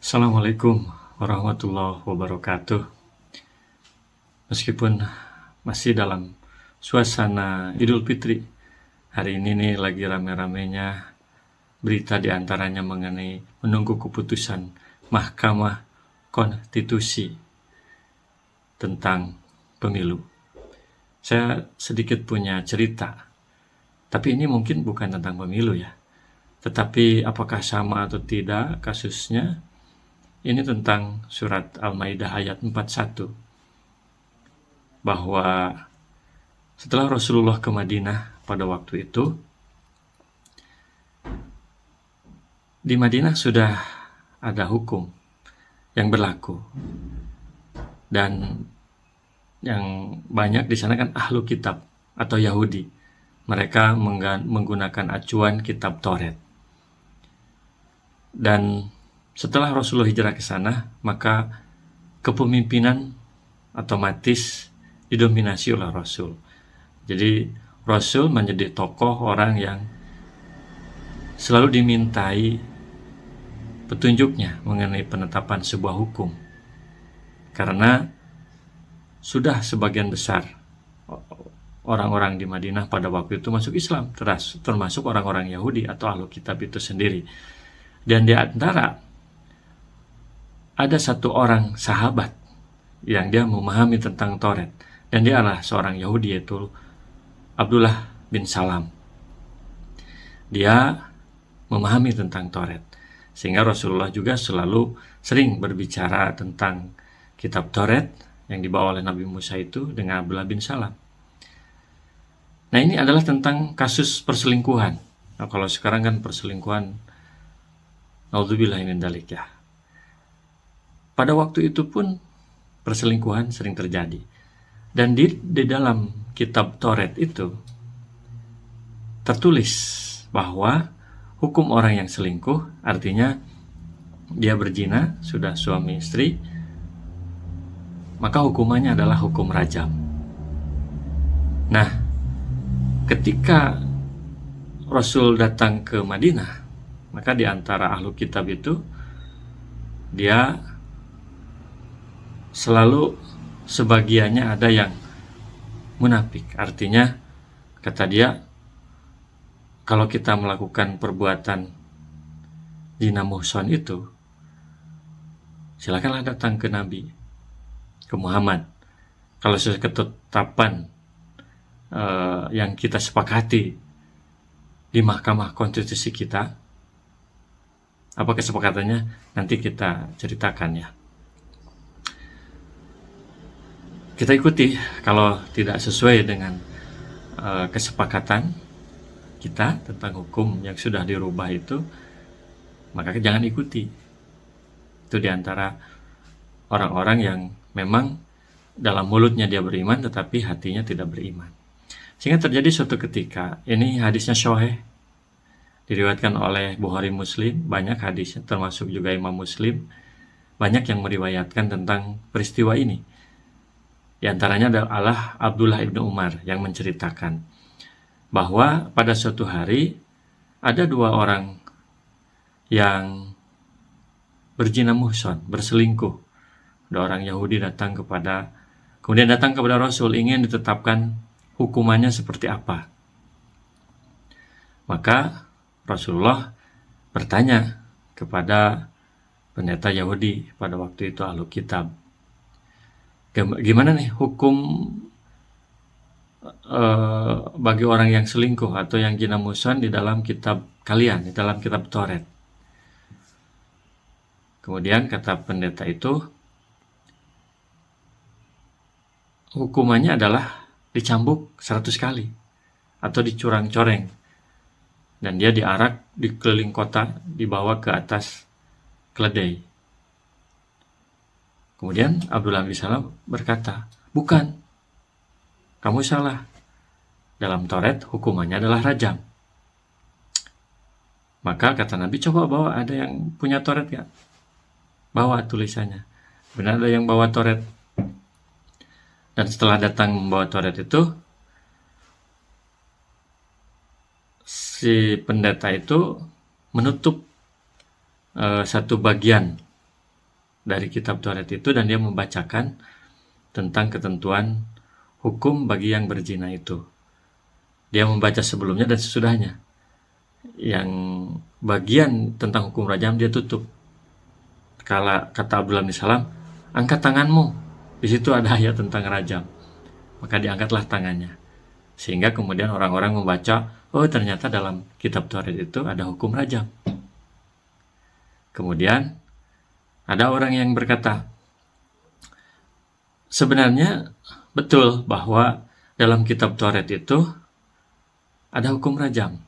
Assalamualaikum warahmatullahi wabarakatuh. Meskipun masih dalam suasana Idul Fitri, hari ini nih lagi rame-ramenya berita diantaranya mengenai menunggu keputusan Mahkamah Konstitusi tentang pemilu. Saya sedikit punya cerita, tapi ini mungkin bukan tentang pemilu ya. Tetapi apakah sama atau tidak kasusnya? Ini tentang surat Al-Maidah ayat 41, bahwa setelah Rasulullah ke Madinah pada waktu itu, di Madinah sudah ada hukum yang berlaku, dan yang banyak di sana kan ahlu kitab atau Yahudi. Mereka menggunakan acuan kitab Taurat. Dan setelah Rasulullah hijrah ke sana, maka kepemimpinan otomatis didominasi oleh Rasul. Jadi Rasul menjadi tokoh orang yang selalu dimintai petunjuknya mengenai penetapan sebuah hukum. Karena sudah sebagian besar orang-orang di Madinah pada waktu itu masuk Islam, termasuk orang-orang Yahudi atau ahlu kitab itu sendiri. Dan di antara ada satu orang sahabat yang dia memahami tentang Taurat, dan dia adalah seorang Yahudi, yaitu Abdullah bin Salam. Dia memahami tentang Taurat, sehingga Rasulullah juga selalu sering berbicara tentang kitab Taurat yang dibawa oleh Nabi Musa itu dengan Abdullah bin Salam. Nah, ini adalah tentang kasus perselingkuhan. Nah, kalau sekarang kan perselingkuhan, naudzubillah min dzalik ya. Pada waktu itu pun perselingkuhan sering terjadi. Dan di dalam kitab Taurat itu tertulis bahwa hukum orang yang selingkuh, artinya dia berzina, sudah suami istri, maka hukumannya adalah hukum rajam. Nah, ketika Rasul datang ke Madinah, maka di antara ahlu kitab itu dia selalu sebagiannya ada yang munafik. Artinya, kata dia, kalau kita melakukan perbuatan zina muhsan itu, silakanlah datang ke Nabi, ke Muhammad. Kalau sesuai ketetapan yang kita sepakati di Mahkamah Konstitusi kita, apa kesepakatannya nanti kita ceritakan ya. Kita ikuti. Kalau tidak sesuai dengan kesepakatan kita tentang hukum yang sudah dirubah itu, maka jangan ikuti. Itu diantara orang-orang yang memang dalam mulutnya dia beriman, tetapi hatinya tidak beriman. Sehingga terjadi suatu ketika, ini hadisnya sahih, diriwayatkan oleh Bukhari Muslim, banyak hadisnya, termasuk juga Imam Muslim, banyak yang meriwayatkan tentang peristiwa ini. Di antaranya adalah Abdullah ibnu Umar yang menceritakan bahwa pada suatu hari ada dua orang yang berzina muhsan, berselingkuh. Ada orang Yahudi kemudian datang kepada Rasul, ingin ditetapkan hukumannya seperti apa. Maka Rasulullah bertanya kepada pendeta Yahudi pada waktu itu, ahlu kitab, gimana nih hukum bagi orang yang selingkuh atau yang zina muhsan di dalam kitab kalian, di dalam kitab Taurat? Kemudian kata pendeta itu, hukumannya adalah dicambuk 100 kali atau dicurang-coreng, dan dia diarak di keliling kota, dibawa ke atas keledai. Kemudian Abdullah bin Salam berkata, bukan, kamu salah. Dalam Taurat hukumannya adalah rajam. Maka kata Nabi, coba bawa, ada yang punya Taurat gak? Bawa tulisannya. Benar ada yang bawa Taurat. Dan setelah datang membawa Taurat itu, si pendeta itu menutup satu bagian dari kitab Taurat itu dan dia membacakan tentang ketentuan hukum bagi yang berzina itu. Dia membaca sebelumnya dan sesudahnya. Yang bagian tentang hukum rajam dia tutup. Kata Abdullah bin Salam, angkat tanganmu. Di situ ada ayat tentang rajam. Maka diangkatlah tangannya. Sehingga kemudian orang-orang membaca, oh ternyata dalam kitab Taurat itu ada hukum rajam. Kemudian ada orang yang berkata, sebenarnya betul bahwa dalam kitab Taurat itu ada hukum rajam.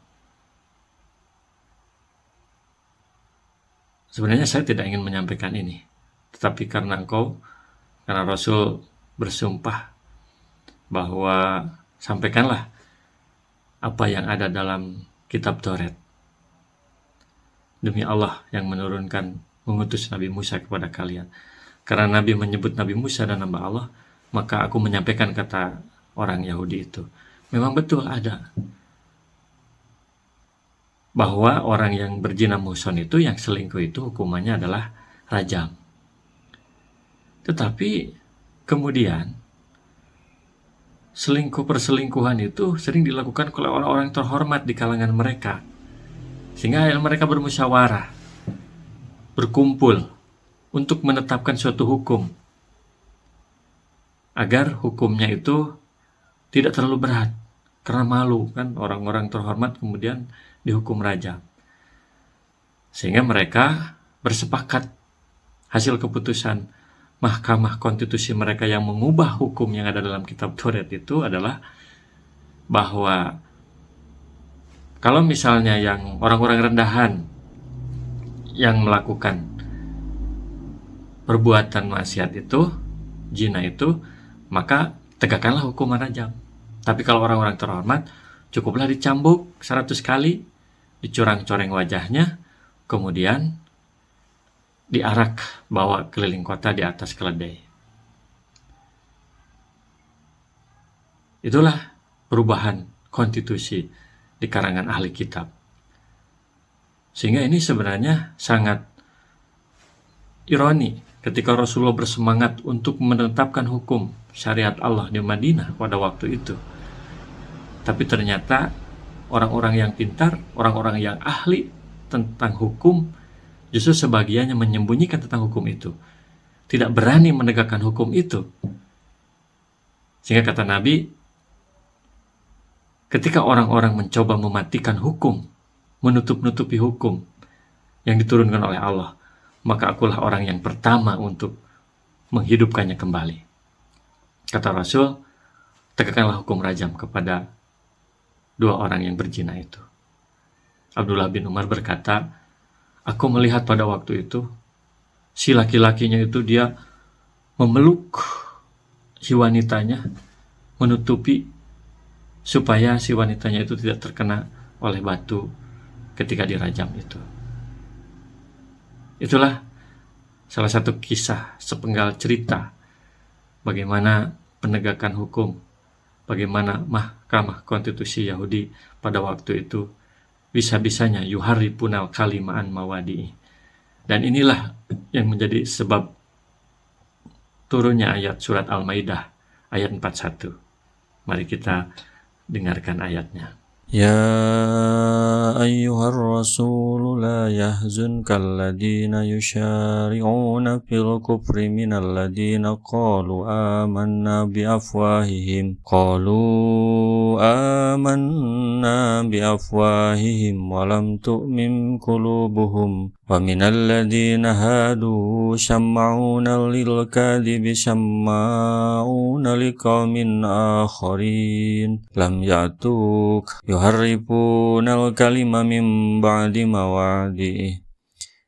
Sebenarnya saya tidak ingin menyampaikan ini, tetapi karena Rasul bersumpah bahwa sampaikanlah apa yang ada dalam kitab Taurat. Demi Allah yang mengutus Nabi Musa kepada kalian. Karena Nabi menyebut Nabi Musa dan nama Allah, maka aku menyampaikan, kata orang Yahudi itu. Memang betul ada. Bahwa orang yang berzina muhsan itu, yang selingkuh itu hukumannya adalah rajam. Tetapi kemudian perselingkuhan itu sering dilakukan oleh orang-orang terhormat di kalangan mereka. Sehingga mereka bermusyawarah, berkumpul untuk menetapkan suatu hukum agar hukumnya itu tidak terlalu berat, karena malu kan orang-orang terhormat kemudian dihukum rajam. Sehingga mereka bersepakat, hasil keputusan Mahkamah Konstitusi mereka yang mengubah hukum yang ada dalam kitab Taurat itu adalah bahwa kalau misalnya yang orang-orang rendahan yang melakukan perbuatan maksiat itu, zina itu, maka tegakkanlah hukuman rajam. Tapi kalau orang-orang terhormat, cukuplah dicambuk 100 kali, dicoreng-coreng wajahnya, kemudian diarak bawa keliling kota di atas keledai. Itulah perubahan konstitusi di karangan ahli kitab. Sehingga ini sebenarnya sangat ironi ketika Rasulullah bersemangat untuk menetapkan hukum syariat Allah di Madinah pada waktu itu. Tapi ternyata orang-orang yang pintar, orang-orang yang ahli tentang hukum, justru sebagiannya menyembunyikan tentang hukum itu. Tidak berani menegakkan hukum itu. Sehingga kata Nabi, ketika orang-orang mencoba mematikan hukum, menutup-nutupi hukum yang diturunkan oleh Allah, maka akulah orang yang pertama untuk menghidupkannya kembali. Kata Rasul, tegakkanlah hukum rajam kepada 2 orang yang berzina itu. Abdullah bin Umar berkata, aku melihat pada waktu itu, si laki-lakinya itu dia memeluk si wanitanya, menutupi supaya si wanitanya itu tidak terkena oleh batu ketika dirajam itu. Itulah salah satu kisah, sepenggal cerita bagaimana penegakan hukum, bagaimana Mahkamah Konstitusi Yahudi pada waktu itu bisa-bisanya yuharripunal kalima'an mawadi'i. Dan inilah yang menjadi sebab turunnya ayat surat Al-Maidah ayat 41. Mari kita dengarkan ayatnya. Ya ayyuhar rasul la yahzunka alladhina yushari'una fil kufri minal ladhina qalu amanna biafwahihim walam tu'min qulubuhum wa minal ladhina hadu shamma'una lil kadhibi shamma'una liqaumin akharin lam ya'tuk yuharrifunal kalima min ba'di mawadi'i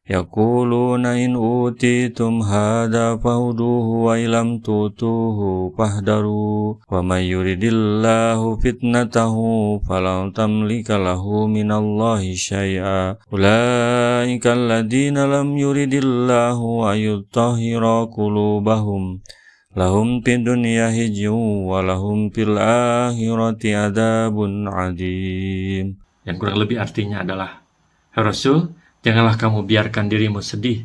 yaquluna in utitum hadha fahuduhu wa ilam tutuhu fahdaru wa may yuridillahu fitnatahu falan tamlika lahu minallahi syai'a ulaika alladhina lam yuridillahu ayutahhira qulubahum lahum fid dunya khizyun wa lahum fil akhirati adzabun adzim. Yang kurang lebih artinya adalah, Rasul, janganlah kamu biarkan dirimu sedih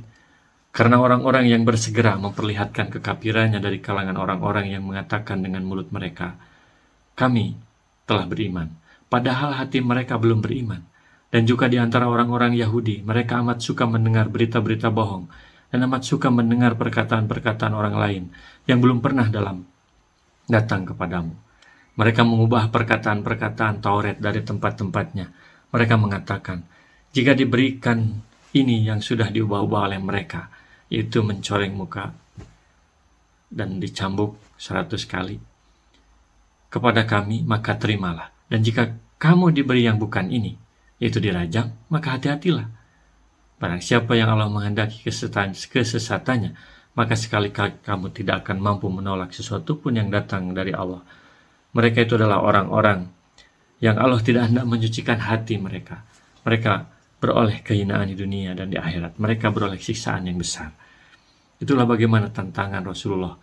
Karena orang-orang yang bersegera memperlihatkan kekafirannya dari kalangan orang-orang yang mengatakan dengan mulut mereka, kami telah beriman, padahal hati mereka belum beriman. Dan juga di antara orang-orang Yahudi, mereka amat suka mendengar berita-berita bohong, dan amat suka mendengar perkataan-perkataan orang lain yang belum pernah datang kepadamu. Mereka mengubah perkataan-perkataan Taurat dari tempat-tempatnya. Mereka mengatakan, jika diberikan ini yang sudah diubah-ubah oleh mereka, yaitu mencoreng muka dan dicambuk 100 kali kepada kami, maka terimalah. Dan jika kamu diberi yang bukan ini, yaitu dirajam, maka hati-hatilah. Barang siapa yang Allah menghendaki kesesatannya, maka sekali kamu tidak akan mampu menolak sesuatu pun yang datang dari Allah. Mereka itu adalah orang-orang yang Allah tidak hendak menyucikan hati mereka. Mereka beroleh kehinaan di dunia dan di akhirat. Mereka beroleh siksaan yang besar. Itulah bagaimana tantangan Rasulullah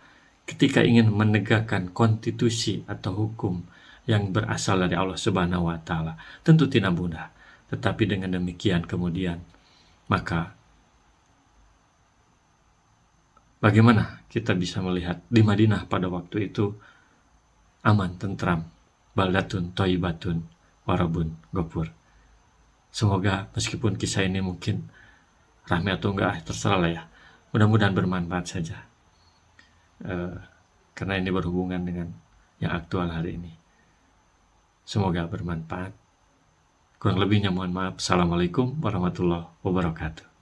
ketika ingin menegakkan konstitusi atau hukum yang berasal dari Allah Subhanahu wa Ta'ala. Tentu tidak mudah, tetapi dengan demikian kemudian, maka bagaimana kita bisa melihat di Madinah pada waktu itu aman, tentram, baldatun, toibatun, warabun, gopur. Semoga meskipun kisah ini mungkin ramai atau enggak, terserah lah ya. Mudah-mudahan bermanfaat saja. Karena ini berhubungan dengan yang aktual hari ini. Semoga bermanfaat. Kurang lebihnya mohon maaf. Assalamualaikum warahmatullahi wabarakatuh.